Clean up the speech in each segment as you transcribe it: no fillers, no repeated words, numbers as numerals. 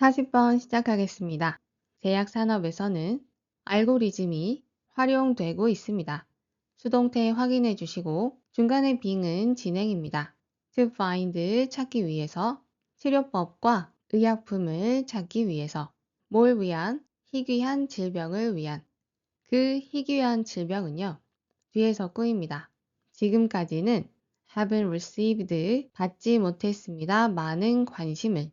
40번 시작하겠습니다. 제약 산업에서는 알고리즘이 활용되고 있습니다. 수동태 확인해 주시고 중간에 빙은 진행입니다. To find 찾기 위해서, 치료법과 의약품을 찾기 위해서, 뭘 위한? 희귀한 질병을 위한. 그 희귀한 질병은요, 뒤에서 꾸입니다. 지금까지는 haven't received 받지 못했습니다. 많은 관심을.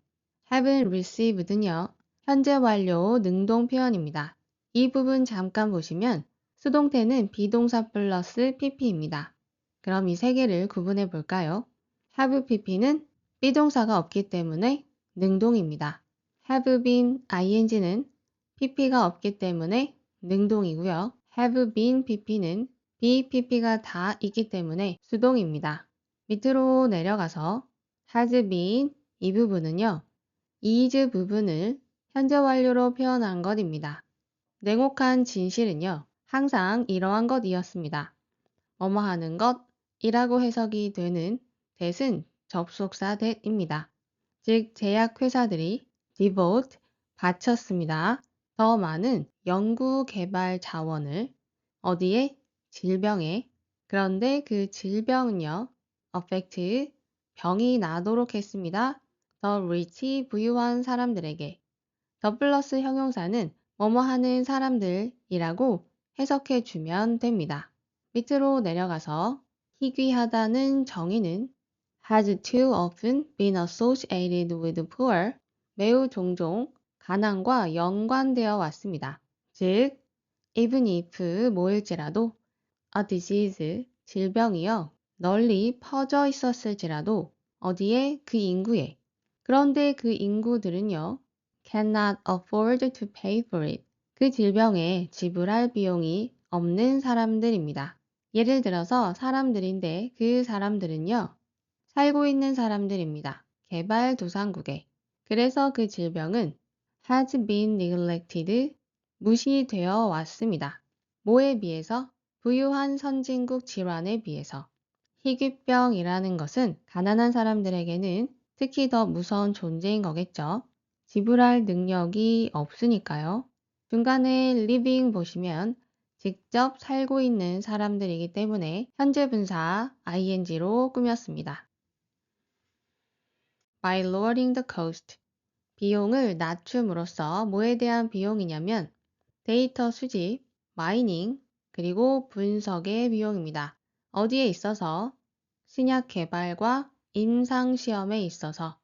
haven't received는요, 현재 완료 능동 표현입니다. 이 부분 잠깐 보시면 수동태는 비동사 플러스 pp입니다. 그럼 이 세 개를 구분해 볼까요? have pp는 비동사가 없기 때문에 능동입니다. have been ing는 pp가 없기 때문에 능동이고요. have been pp는 BPP가 다 있기 때문에 수동입니다. 밑으로 내려가서 has been 이 부분은요, is 부분을 현재 완료로 표현한 것입니다. 냉혹한 진실은요, 항상 이러한 것이었습니다. 뭐뭐 하는 것이라고 해석이 되는 that은 접속사 that입니다. 즉 제약회사들이 devote 바쳤습니다. 더 많은 연구 개발 자원을 어디에? 질병에. 그런데 그 질병은요, affect 병이 나도록 했습니다. the rich 부유한 사람들에게. 더 플러스 형용사는 뭐뭐 하는 사람들이라고 해석해 주면 됩니다. 밑으로 내려가서 희귀하다는 정의는 has too often been associated with poor, 매우 종종 가난과 연관되어 왔습니다. 즉, even if 뭐일지라도 a disease, 질병이요, 널리 퍼져 있었을지라도 어디에? 그 인구에. 그런데 그 인구들은요, cannot afford to pay for it. 그 질병에 지불할 비용이 없는 사람들입니다. 예를 들어서 사람들인데 그 사람들은요, 살고 있는 사람들입니다. 개발도상국에. 그래서 그 질병은 has been neglected, 무시되어 왔습니다. 뭐에 비해서? 부유한 선진국 질환에 비해서. 희귀병이라는 것은 가난한 사람들에게는 특히 더 무서운 존재인 거겠죠. 지불할 능력이 없으니까요. 중간에 living 보시면 직접 살고 있는 사람들이기 때문에 현재 분사 ing로 꾸몄습니다. By lowering the cost, 비용을 낮춤으로써 뭐에 대한 비용이냐면 데이터 수집, 마이닝, 그리고 분석의 비용입니다. 어디에 있어서? 신약 개발과 임상시험에 있어서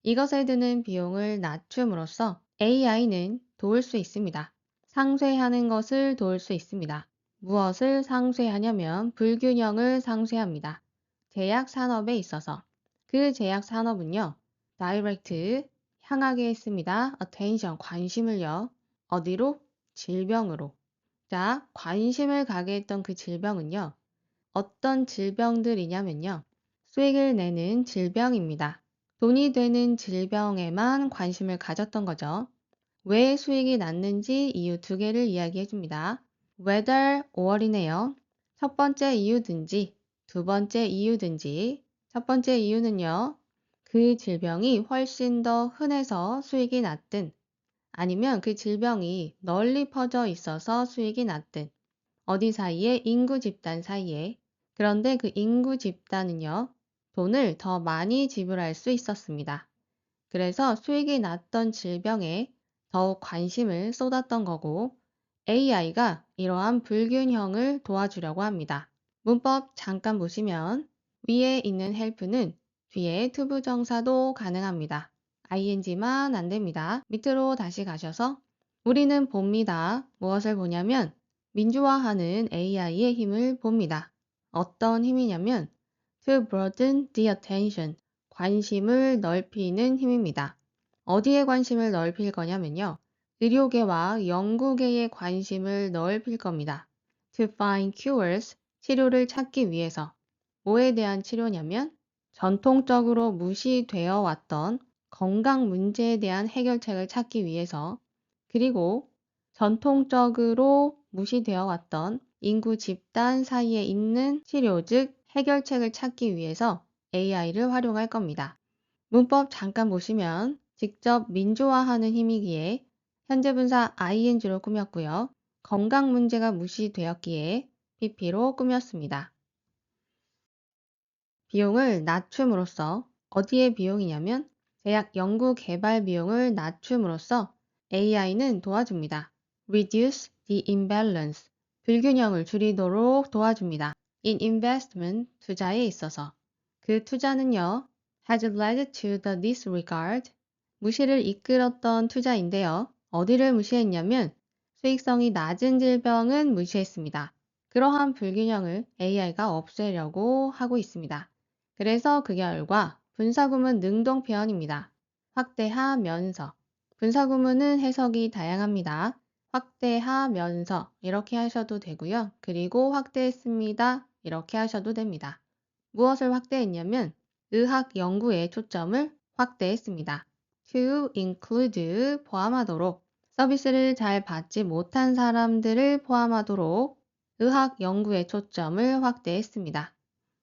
이것에 드는 비용을 낮춤으로써 AI는 도울 수 있습니다. 상쇄하는 것을 도울 수 있습니다. 무엇을 상쇄하냐면 불균형을 상쇄합니다. 제약 산업에 있어서 그 제약 산업은요, direct 향하게 했습니다. attention 관심을요. 어디로? 질병으로. 자, 관심을 가게 했던 그 질병은요, 어떤 질병들이냐면요, 수익을 내는 질병입니다. 돈이 되는 질병에만 관심을 가졌던 거죠. 왜 수익이 났는지 이유 두 개를 이야기해 줍니다. whether or이네요. 첫 번째 이유든지 두 번째 이유든지. 첫 번째 이유는요, 그 질병이 훨씬 더 흔해서 수익이 났든 아니면 그 질병이 널리 퍼져 있어서 수익이 났든 어디 사이에? 인구 집단 사이에. 그런데 그 인구 집단은요, 돈을 더 많이 지불할 수 있었습니다. 그래서 수익이 났던 질병에 더욱 관심을 쏟았던 거고 AI가 이러한 불균형을 도와주려고 합니다. 문법 잠깐 보시면 위에 있는 help는 뒤에 투부정사도 가능합니다. ing만 안 됩니다. 밑으로 다시 가셔서 우리는 봅니다. 무엇을 보냐면 민주화하는 AI의 힘을 봅니다. 어떤 힘이냐면 to broaden the attention, 관심을 넓히는 힘입니다. 어디에 관심을 넓힐 거냐면요, 의료계와 연구계의 관심을 넓힐 겁니다. To find cures, 치료를 찾기 위해서. 뭐에 대한 치료냐면 전통적으로 무시되어 왔던 건강 문제에 대한 해결책을 찾기 위해서, 그리고 전통적으로 무시되어 왔던 인구 집단 사이에 있는 치료, 즉 해결책을 찾기 위해서 AI를 활용할 겁니다. 문법 잠깐 보시면 직접 민주화하는 힘이기에 현재 분사 ing로 꾸몄고요. 건강 문제가 무시되었기에 pp로 꾸몄습니다. 비용을 낮춤으로써 어디의 비용이냐면 제약 연구 개발 비용을 낮춤으로써 AI는 도와줍니다. Reduce the imbalance. 불균형을 줄이도록 도와줍니다. In investment, 투자에 있어서. 그 투자는요, has led to the disregard. 무시를 이끌었던 투자인데요. 어디를 무시했냐면 수익성이 낮은 질병은 무시했습니다. 그러한 불균형을 AI가 없애려고 하고 있습니다. 그래서 그 결과 분사구문 능동표현입니다. 확대하면서. 분사구문은 해석이 다양합니다. 확대하면서 이렇게 하셔도 되고요. 그리고 확대했습니다. 이렇게 하셔도 됩니다. 무엇을 확대했냐면 의학 연구의 초점을 확대했습니다. To include 포함하도록 서비스를 잘 받지 못한 사람들을 포함하도록 의학 연구의 초점을 확대했습니다.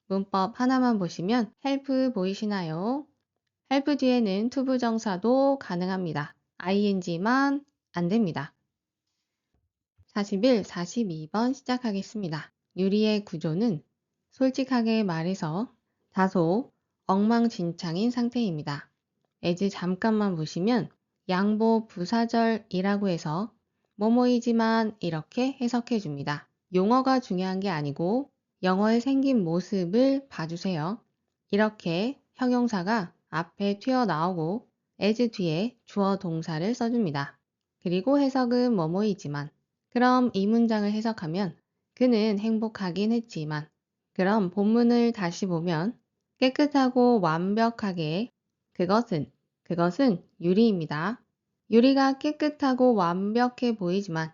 문법 하나만 보시면 help 보이시나요? help 뒤에는 투부정사도 가능합니다. ing만 안 됩니다. 41, 42번 시작하겠습니다. 유리의 구조는 솔직하게 말해서 다소 엉망진창인 상태입니다. as 잠깐만 보시면 양보 부사절이라고 해서 뭐뭐이지만 이렇게 해석해 줍니다. 용어가 중요한 게 아니고 영어의 생긴 모습을 봐주세요. 이렇게 형용사가 앞에 튀어나오고 as 뒤에 주어 동사를 써줍니다. 그리고 해석은 뭐뭐이지만 그럼 이 문장을 해석하면 그는 행복하긴 했지만 그럼 본문을 다시 보면 깨끗하고 완벽하게 그것은 유리입니다. 유리가 깨끗하고 완벽해 보이지만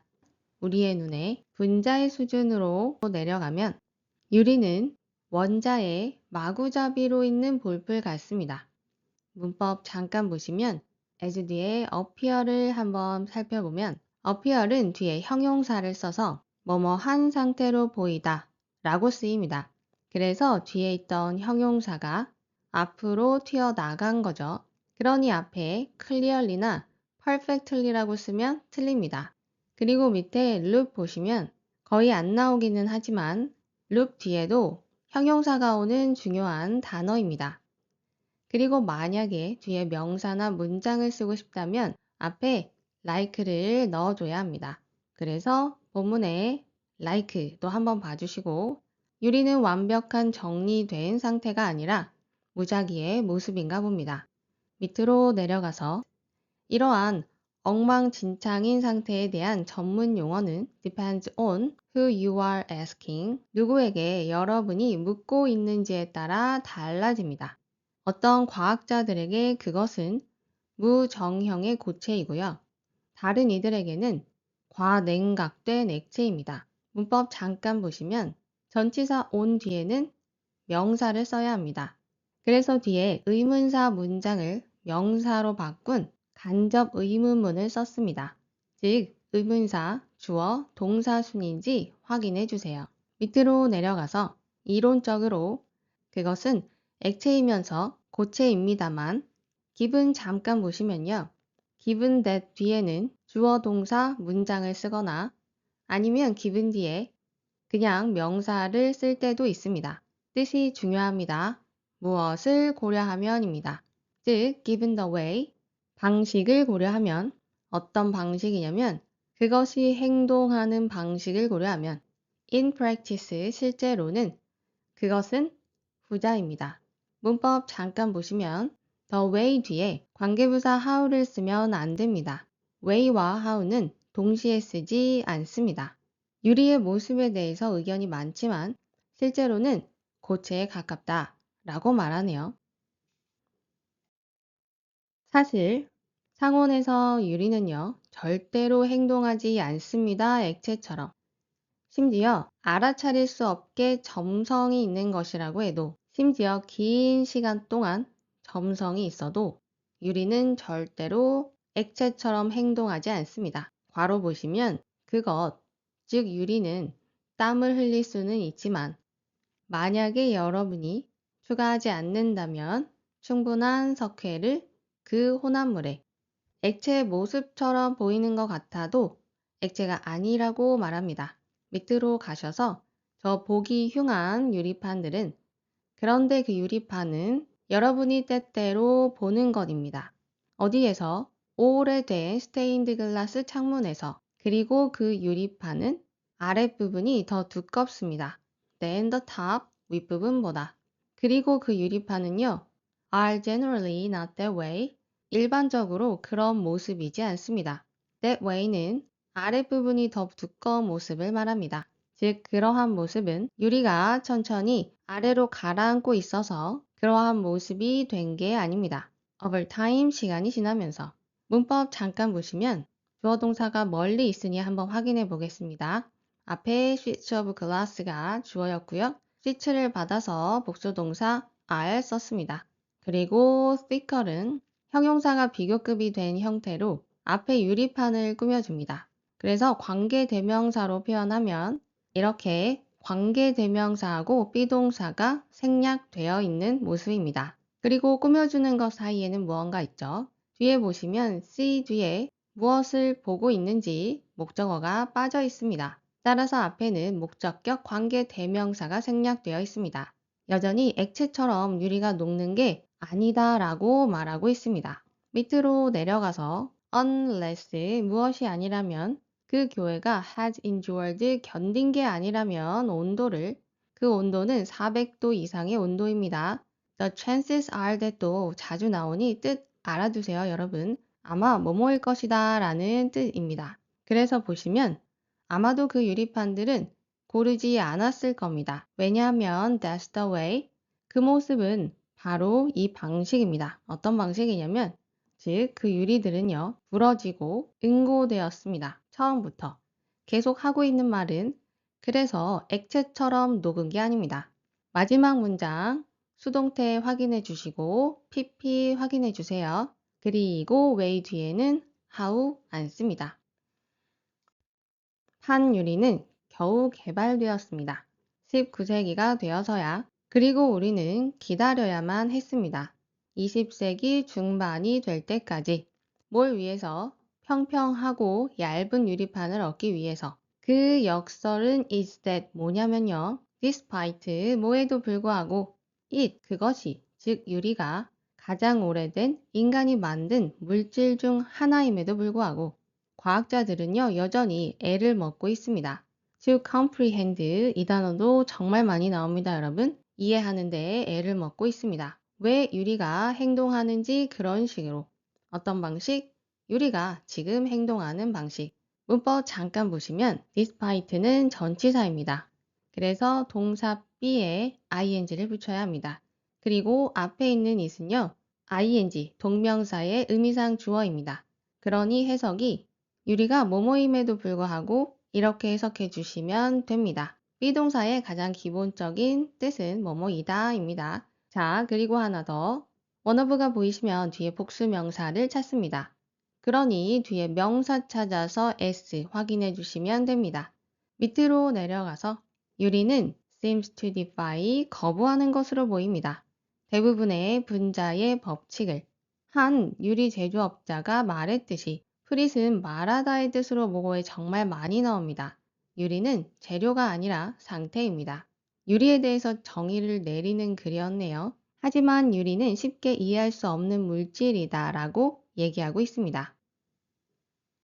우리의 눈에 분자의 수준으로 내려가면 유리는 원자의 마구잡이로 있는 볼풀 같습니다. 문법 잠깐 보시면 as 뒤에 appear를 한번 살펴보면 appear은 뒤에 형용사를 써서 뭐뭐 한 상태로 보이다 라고 쓰입니다. 그래서 뒤에 있던 형용사가 앞으로 튀어나간 거죠. 그러니 앞에 clearly나 perfectly라고 쓰면 틀립니다. 그리고 밑에 loop 보시면 거의 안 나오기는 하지만 loop 뒤에도 형용사가 오는 중요한 단어입니다. 그리고 만약에 뒤에 명사나 문장을 쓰고 싶다면 앞에 like를 넣어줘야 합니다. 그래서 본문에 like도 한번 봐주시고 유리는 완벽한 정리된 상태가 아니라 무작위의 모습인가 봅니다. 밑으로 내려가서 이러한 엉망진창인 상태에 대한 전문 용어는 depends on who you are asking. 누구에게 여러분이 묻고 있는지에 따라 달라집니다. 어떤 과학자들에게 그것은 무정형의 고체이고요. 다른 이들에게는 과냉각된 액체입니다. 문법 잠깐 보시면 전치사 on 뒤에는 명사를 써야 합니다. 그래서 뒤에 의문사 문장을 명사로 바꾼 간접 의문문을 썼습니다. 즉, 의문사, 주어, 동사 순인지 확인해 주세요. 밑으로 내려가서 이론적으로 그것은 액체이면서 고체입니다만 given 잠깐 보시면요. given that 뒤에는 주어, 동사, 문장을 쓰거나 아니면 given 뒤에 그냥 명사를 쓸 때도 있습니다. 뜻이 중요합니다. 무엇을 고려하면입니다. 즉, given the way, 방식을 고려하면 어떤 방식이냐면 그것이 행동하는 방식을 고려하면 in practice, 실제로는 그것은 부자입니다. 문법 잠깐 보시면 the way 뒤에 관계부사 how를 쓰면 안 됩니다. way와 how는 동시에 쓰지 않습니다. 유리의 모습에 대해서 의견이 많지만 실제로는 고체에 가깝다 라고 말하네요. 사실 상온에서 유리는요 절대로 행동하지 않습니다. 액체처럼. 심지어 알아차릴 수 없게 점성이 있는 것이라고 해도 심지어 긴 시간 동안 점성이 있어도 유리는 절대로 액체처럼 행동하지 않습니다. 괄호 보시면 그것, 즉 유리는 땀을 흘릴 수는 있지만 만약에 여러분이 추가하지 않는다면 충분한 석회를 그 혼합물에 액체 모습처럼 보이는 것 같아도 액체가 아니라고 말합니다. 밑으로 가셔서 저 보기 흉한 유리판들은 그런데 그 유리판은 여러분이 때때로 보는 것입니다. 어디에서? 오래된 스테인드 글라스 창문에서. 그리고 그 유리판은 아랫부분이 더 두껍습니다. than the top, 윗부분보다. 그리고 그 유리판은요, are generally not that way. 일반적으로 그런 모습이지 않습니다. that way는 아랫부분이 더 두꺼운 모습을 말합니다. 즉, 그러한 모습은 유리가 천천히 아래로 가라앉고 있어서 그러한 모습이 된 게 아닙니다. over time, 시간이 지나면서. 문법 잠깐 보시면 주어 동사가 멀리 있으니 한번 확인해 보겠습니다. 앞에 switch of glass가 주어였고요. switch를 받아서 복수 동사 are 썼습니다. 그리고 thicker은 형용사가 비교급이 된 형태로 앞에 유리판을 꾸며줍니다. 그래서 관계대명사로 표현하면 이렇게 관계대명사하고 비동사가 생략되어 있는 모습입니다. 그리고 꾸며주는 것 사이에는 무언가 있죠. 뒤에 보시면 see 뒤에 무엇을 보고 있는지 목적어가 빠져 있습니다. 따라서 앞에는 목적격 관계대명사가 생략되어 있습니다. 여전히 액체처럼 유리가 녹는 게 아니다 라고 말하고 있습니다. 밑으로 내려가서 unless 무엇이 아니라면 그 교회가 has endured 견딘 게 아니라면 그 온도는 400도 이상의 온도입니다. The chances are that도 자주 나오니 뜻 알아두세요, 여러분. 아마 뭐뭐일 것이다 라는 뜻입니다. 그래서 보시면 아마도 그 유리판들은 고르지 않았을 겁니다. 왜냐하면 that's the way. 그 모습은 바로 이 방식입니다. 어떤 방식이냐면 즉 그 유리들은요 부러지고 응고되었습니다. 처음부터. 계속 하고 있는 말은 그래서 액체처럼 녹은 게 아닙니다. 마지막 문장 수동태 확인해 주시고 PP 확인해 주세요. 그리고 way 뒤에는 how 안 씁니다. 판 유리는 겨우 개발되었습니다. 19세기가 되어서야. 그리고 우리는 기다려야만 했습니다. 20세기 중반이 될 때까지. 뭘 위해서? 평평하고 얇은 유리판을 얻기 위해서. 그 역설은 is that 뭐냐면요. despite 뭐에도 불구하고 그것이 즉 유리가 가장 오래된 인간이 만든 물질 중 하나임에도 불구하고 과학자들은요 여전히 애를 먹고 있습니다. to comprehend 이 단어도 정말 많이 나옵니다, 여러분. 이해하는 데 애를 먹고 있습니다. 왜 유리가 행동하는지 그런 식으로. 어떤 방식? 유리가 지금 행동하는 방식. 문법 잠깐 보시면 despite는 전치사입니다. 그래서 동사 be에 ing를 붙여야 합니다. 그리고 앞에 있는 it은요, ing, 동명사의 의미상 주어입니다. 그러니 해석이 유리가 뭐뭐임에도 불구하고 이렇게 해석해 주시면 됩니다. 비동사의 가장 기본적인 뜻은 뭐뭐이다 입니다. 자, 그리고 하나 더. 원어브가 보이시면 뒤에 복수명사를 찾습니다. 그러니 뒤에 명사 찾아서 s 확인해 주시면 됩니다. 밑으로 내려가서 유리는 seems to defy 거부하는 것으로 보입니다. 대부분의 분자의 법칙을 한 유리 제조업자가 말했듯이 프릿은 말하다의 뜻으로 모고에 정말 많이 나옵니다. 유리는 재료가 아니라 상태입니다. 유리에 대해서 정의를 내리는 글이었네요. 하지만 유리는 쉽게 이해할 수 없는 물질이다 라고 얘기하고 있습니다.